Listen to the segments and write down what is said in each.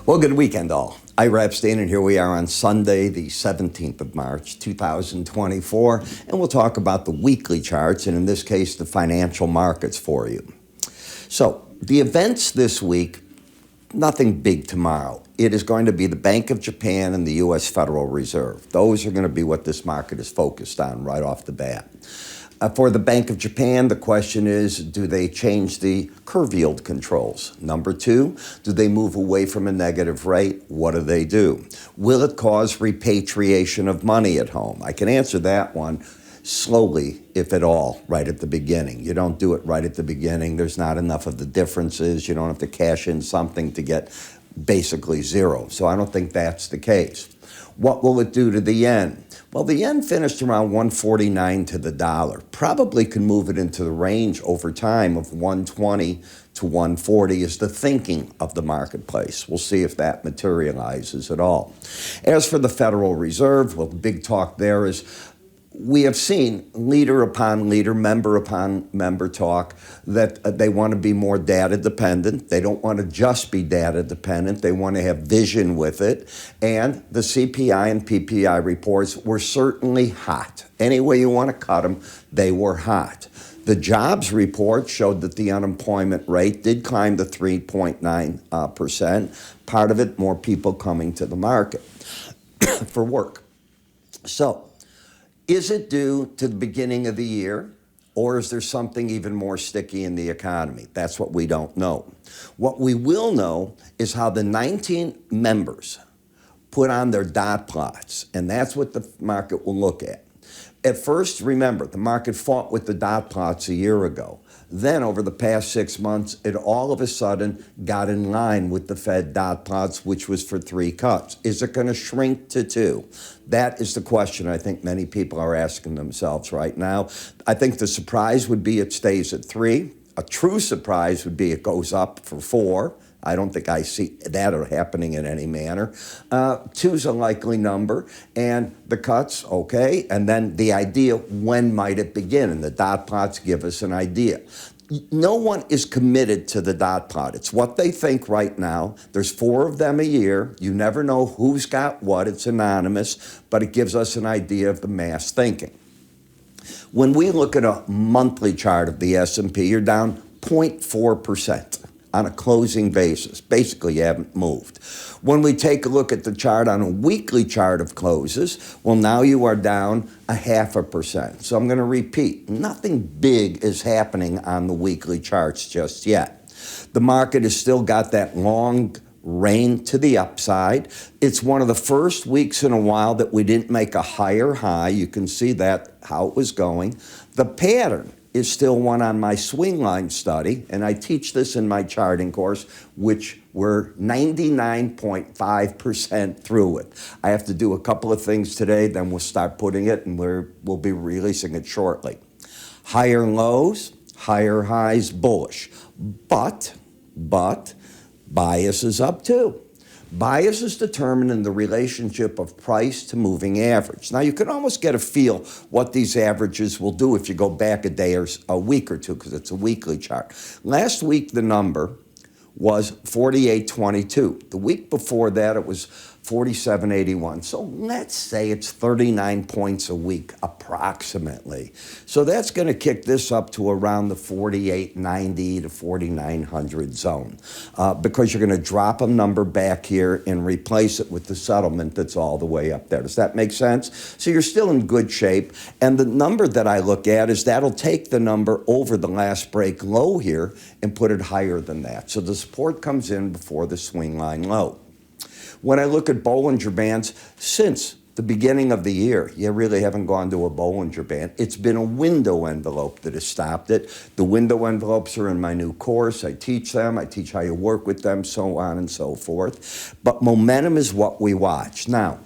Well, good weekend, all. Ira Epstein, and here we are on Sunday, the 17th of March, 2024, and we'll talk about the weekly charts, and in this case, the financial markets for you. So, the events this week, nothing big tomorrow. It is going to be the Bank of Japan and the U.S. Federal Reserve. Those are going to be what this market is focused on right off the bat. For the Bank of Japan, the question is, do they change the curve yield controls? Number two, do they move away from a negative rate? What do they do? Will it cause repatriation of money at home? I can answer that one slowly, if at all, right at the beginning. You don't do it right at the beginning. There's not enough of the differences. You don't have to cash in something to get basically zero. So I don't think that's the case. What will it do to the yen? Well, the yen finished around 149 to the dollar. Probably can move it into the range over time of 120 to 140 is the thinking of the marketplace. We'll see if that materializes at all. As for the Federal Reserve, well, the big talk there is we have seen leader upon leader, member upon member talk that they want to be more data dependent. They don't want to just be data dependent. They want to have vision with it. And the CPI and PPI reports were certainly hot. Any way you want to cut them, they were hot. The jobs report showed that the unemployment rate did climb to 3.9%. Part of it, more people coming to the market for work. So, is it due to the beginning of the year, or is there something even more sticky in the economy? That's what we don't know. What we will know is how the 19 members put on their dot plots, and that's what the market will look at. At first, remember, the market fought with the dot plots a year ago. Then, over the past 6 months, it all of a sudden got in line with the Fed dot plots, which was for 3 cuts. Is it going to shrink to 2? That is the question I think many people are asking themselves right now. I think the surprise would be it stays at 3. A true surprise would be it goes up for 4. I don't think I see that happening in any manner. 2's a likely number, and the cuts, okay, and then the idea, when might it begin? And the dot plots give us an idea. No one is committed to the dot plot. It's what they think right now. There's 4 of them a year. You never know who's got what. It's anonymous, but it gives us an idea of the mass thinking. When we look at a monthly chart of the S&P, you're down 0.4%. on a closing basis. Basically, you haven't moved. When we take a look at the chart on a weekly chart of closes, well, now you are down 0.5%. So I'm going to repeat, nothing big is happening on the weekly charts just yet. The market has still got that long rain to the upside. It's one of the first weeks in a while that we didn't make a higher high. You can see that, how it was going. The pattern is still one on my swing line study, and I teach this in my charting course, which we're 99.5% through it. I have to do a couple of things today, then we'll start putting it, and we'll be releasing it shortly. Higher lows, higher highs, bullish. But, bias is up too. Bias is determined in the relationship of price to moving average. Now, you can almost get a feel what these averages will do if you go back a day or a week or two, because it's a weekly chart. Last week, the number was 48.22. The week before that, it was 47.81. So let's say it's 39 points a week, approximately. So that's going to kick this up to around the 48.90 to 4900 zone, because you're going to drop a number back here and replace it with the settlement that's all the way up there. Does that make sense? So you're still in good shape. And the number that I look at is that'll take the number over the last break low here and put it higher than that. So the support comes in before the swing line low. When I look at Bollinger Bands, since the beginning of the year, you really haven't gone to a Bollinger Band. It's been a window envelope that has stopped it. The window envelopes are in my new course. I teach them. I teach how you work with them, so on and so forth. But momentum is what we watch. Now,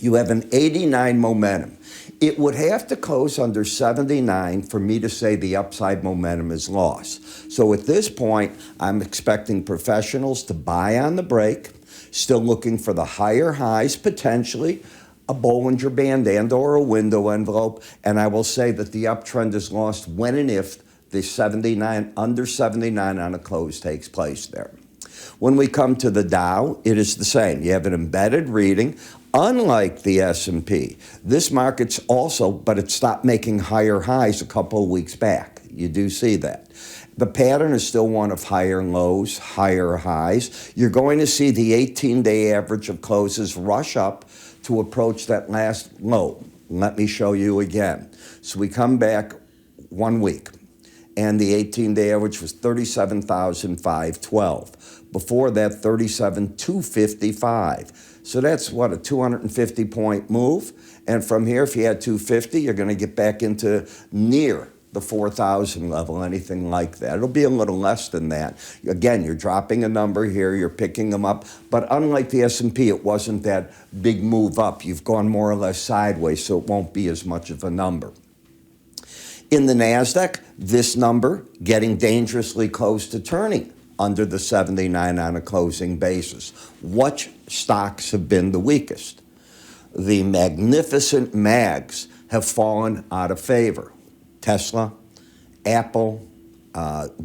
you have an 89 momentum. It would have to close under 79 for me to say the upside momentum is lost. So at this point, I'm expecting professionals to buy on the break, still looking for the higher highs, potentially a Bollinger Band and or a window envelope, and I will say that the uptrend is lost when and if the 79, under 79 on a close takes place there. When we come to the Dow, it is the same. You have an embedded reading. Unlike the S&P, this market's also, but it stopped making higher highs a couple of weeks back. You do see that. The pattern is still one of higher lows, higher highs. You're going to see the 18-day average of closes rush up to approach that last low. Let me show you again. So we come back 1 week, and the 18-day average was 37,512. Before that, 37,255. So that's what, a 250-point move? And from here, if you had 250, you're going to get back into near the 4,000 level, anything like that. It'll be a little less than that. Again, you're dropping a number here, you're picking them up, but unlike the S&P, it wasn't that big move up. You've gone more or less sideways, so it won't be as much of a number. In the Nasdaq, this number getting dangerously close to turning under the 79 on a closing basis. What stocks have been the weakest? The magnificent mags have fallen out of favor. Tesla, Apple,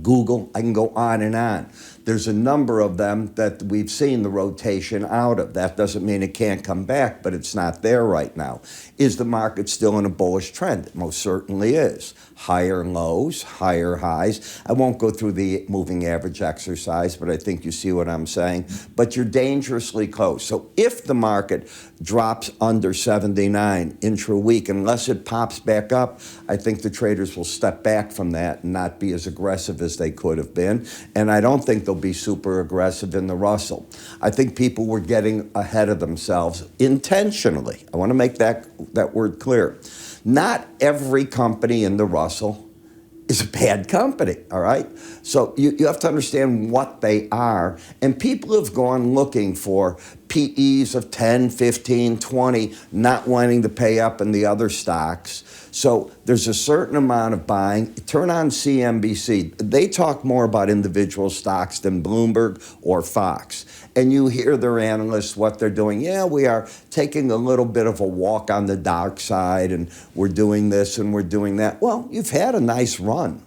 Google, I can go on and on. There's a number of them that we've seen the rotation out of. That doesn't mean it can't come back, but it's not there right now. Is the market still in a bullish trend? It most certainly is. Higher lows, higher highs. I won't go through the moving average exercise, but I think you see what I'm saying. But you're dangerously close. So if the market drops under 79 intra-week, unless it pops back up, I think the traders will step back from that and not be as aggressive as they could have been. And I don't think they'll be super aggressive in the Russell. I think people were getting ahead of themselves intentionally. I want to make that word clear. Not every company in the Russell is a bad company, all right? So you have to understand what they are. And people have gone looking for PEs of 10, 15, 20, not wanting to pay up in the other stocks. So there's a certain amount of buying. Turn on CNBC. They talk more about individual stocks than Bloomberg or Fox. And you hear their analysts, what they're doing. Yeah, we are taking a little bit of a walk on the dark side, and we're doing this and we're doing that. Well, you've had a nice run,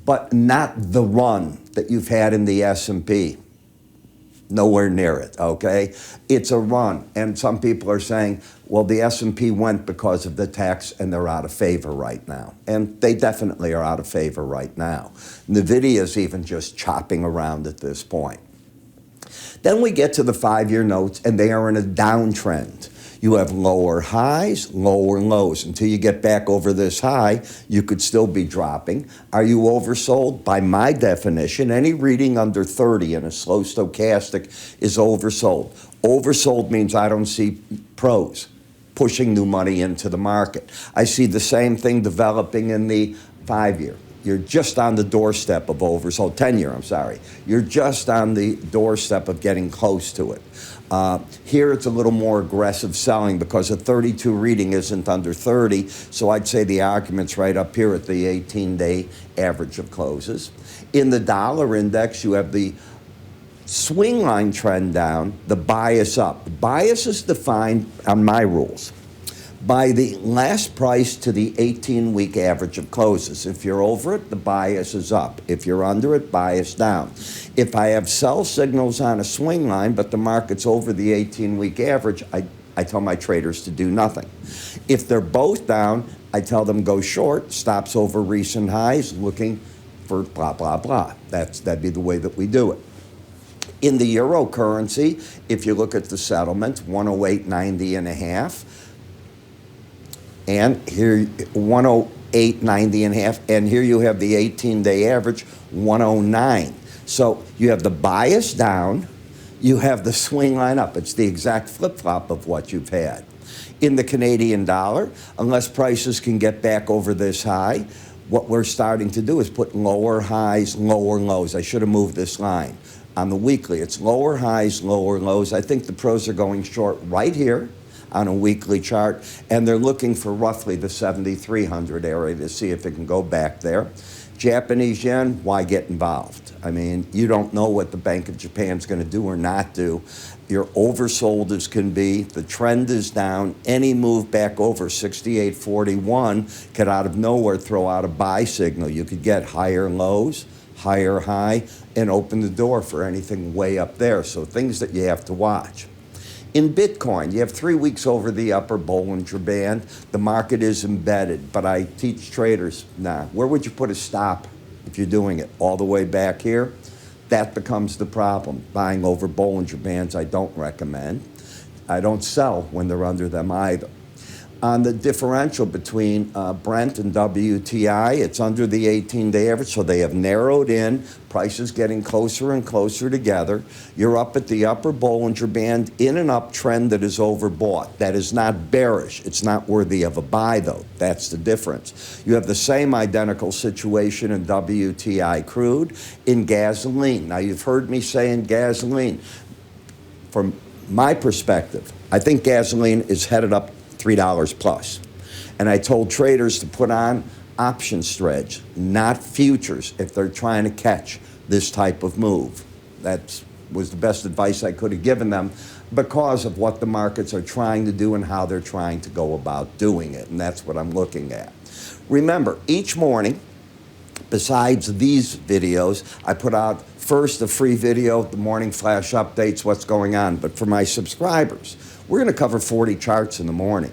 but not the run that you've had in the S&P. Nowhere near it, okay? It's a run. And some people are saying, well, the S&P went because of the tax and they're out of favor right now. And they definitely are out of favor right now. NVIDIA is even just chopping around at this point. Then we get to the 5-year notes, and they are in a downtrend. You have lower highs, lower lows. Until you get back over this high, you could still be dropping. Are you oversold? By my definition, any reading under 30 in a slow stochastic is oversold. Oversold means I don't see pros pushing new money into the market. I see the same thing developing in the 5-year. You're just on the doorstep of oversold. 10-year, I'm sorry. You're just on the doorstep of getting close to it. Here it's a little more aggressive selling because a 32 reading isn't under 30, so I'd say the argument's right up here at the 18-day average of closes. In the dollar index, you have the swing line trend down, the bias up. The bias is defined on my rules by the last price to the 18-week average of closes. If you're over it, the bias is up. If you're under it, bias down. If I have sell signals on a swing line, but the market's over the 18-week average, I tell my traders to do nothing. If they're both down, I tell them go short, stops over recent highs, looking for blah, blah, blah. That'd be the way that we do it. In the eurocurrency, if you look at the settlement, 108.90 and a half, and here 108.90 and a half, and here you have the 18-day average 109. So you have the bias down, you have the swing line up. It's the exact flip-flop of what you've had. In the Canadian dollar, unless prices can get back over this high, what we're starting to do is put lower highs, lower lows. I should have moved this line. On the weekly, it's lower highs, lower lows. I think the pros are going short right here on a weekly chart, and they're looking for roughly the 7,300 area to see if it can go back there. Japanese yen, why get involved? I mean, you don't know what the Bank of Japan's going to do or not do. You're oversold as can be. The trend is down. Any move back over 68.41 could out of nowhere throw out a buy signal. You could get higher lows, higher high, and open the door for anything way up there. So things that you have to watch. In Bitcoin, you have 3 weeks over the upper Bollinger Band. The market is embedded, but I teach traders, where would you put a stop if you're doing it? All the way back here? That becomes the problem. Buying over Bollinger Bands, I don't recommend. I don't sell when they're under them either. On the differential between Brent and WTI, it's under the 18-day average, so they have narrowed in. Prices getting closer and closer together. You're up at the upper Bollinger Band in an uptrend that is overbought. That is not bearish. It's not worthy of a buy, though. That's the difference. You have the same identical situation in WTI crude, in gasoline. Now, you've heard me say in gasoline, from my perspective, I think gasoline is headed up $3 plus. And I told traders to put on option spreads, not futures, if they're trying to catch this type of move. That was the best advice I could have given them because of what the markets are trying to do and how they're trying to go about doing it. And that's what I'm looking at. Remember, each morning, besides these videos, I put out first a free video, the morning flash updates, what's going on. But for my subscribers, we're going to cover 40 charts in the morning.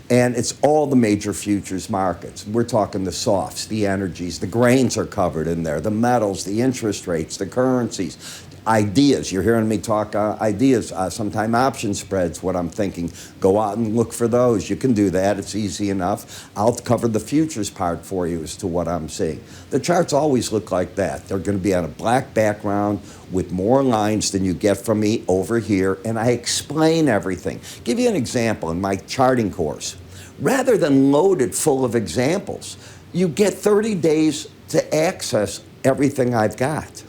And it's all the major futures markets. We're talking the softs, the energies, the grains are covered in there, the metals, the interest rates, the currencies, ideas. You're hearing me talk ideas, sometime option spreads, what I'm thinking. Go out and look for those. You can do that. It's easy enough. I'll cover the futures part for you as to what I'm seeing. The charts always look like that. They're going to be on a black background with more lines than you get from me over here, and I explain everything. Give you an example in my charting course. Rather than load it full of examples, you get 30 days to access everything I've got.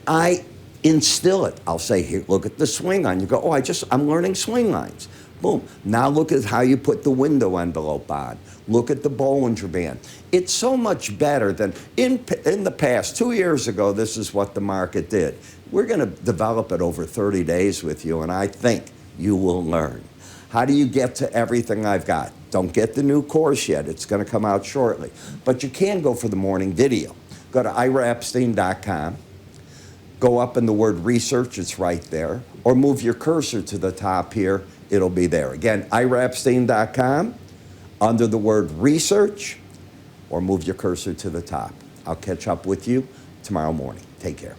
I instill it. I'll say, here, look at the swing line. You go, oh, I'm learning swing lines. Boom. Now look at how you put the window envelope on. Look at the Bollinger Band. It's so much better than in the past. 2 years ago, this is what the market did. We're going to develop it over 30 days with you, and I think you will learn. How do you get to everything I've got? Don't get the new course yet. It's going to come out shortly. But you can go for the morning video. Go to iraepstein.com. Go up in the word research. It's right there. Or move your cursor to the top here. It'll be there. Again, iraepstein.com. Under the word research. Or move your cursor to the top. I'll catch up with you tomorrow morning. Take care.